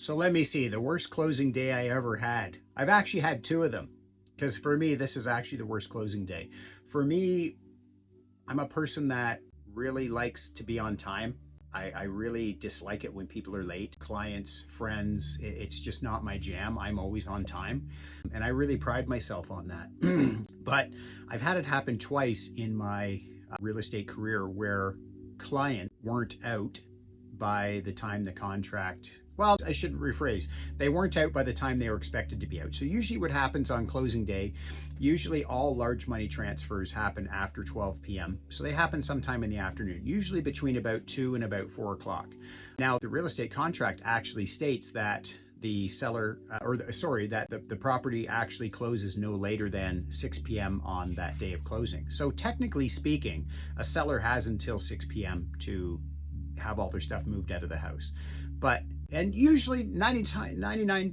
So let me see, the worst closing day I ever had. I've actually had two of them because for me, this is actually the worst closing day. For me, I'm a person that really likes to be on time. I really dislike it when people are late. Clients, friends, it's just not my jam. I'm always on time. And I really pride myself on that. But I've had it happen twice in my real estate career where clients weren't out by the time the contract, well, I should rephrase, they weren't out by the time they were expected to be out. So usually what happens on closing day, usually all large money transfers happen after 12 p.m. So they happen sometime in the afternoon, usually between about 2 and about 4 o'clock. Now, the real estate contract actually states that the seller, that the property actually closes no later than 6 p.m. on that day of closing. So technically speaking, a seller has until 6 p.m. to have all their stuff moved out of the house. And usually 99%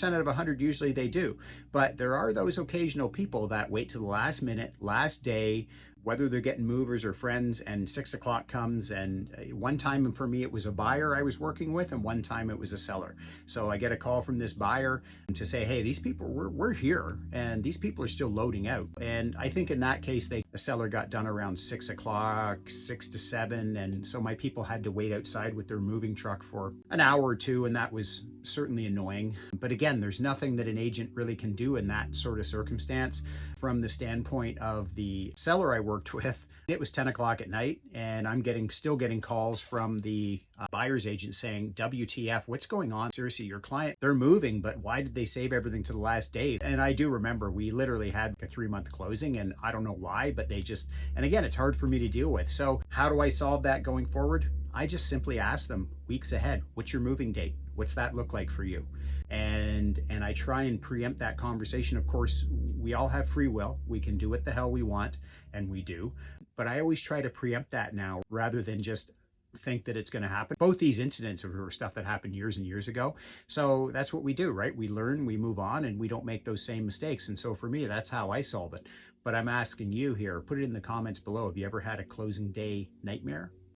out of 100, usually they do. But there are those occasional people that wait to the last minute, last day, whether they're getting movers or friends, and 6 o'clock comes. And one time for me, it was a buyer I was working with, and one time it was a seller. So I get a call from this buyer to say, hey, these people, we're here, and these people are still loading out. And I think in that case, the seller got done around 6 o'clock, 6 to 7. And so my people had to wait outside with their moving truck for an hour or two, and that was certainly annoying. But again, there's nothing that an agent really can do in that sort of circumstance. From the standpoint of the seller I worked with, it was 10 o'clock at night, and I'm still getting calls from the buyer's agent saying, WTF, what's going on? Seriously, your client, they're moving, but why did they save everything to the last day? And I do remember we literally had a 3-month closing, and I don't know why, but and again, it's hard for me to deal with. So how do I solve that going forward? I just simply ask them weeks ahead, what's your moving date? What's that look like for you? And I try and preempt that conversation. Of course, we all have free will. We can do what the hell we want, and we do. But I always try to preempt that now rather than just think that it's going to happen. Both these incidents were stuff that happened years and years ago. So that's what we do, right? We learn, we move on, and we don't make those same mistakes. And so for me, that's how I solve it. But I'm asking you here, put it in the comments below. Have you ever had a closing day nightmare?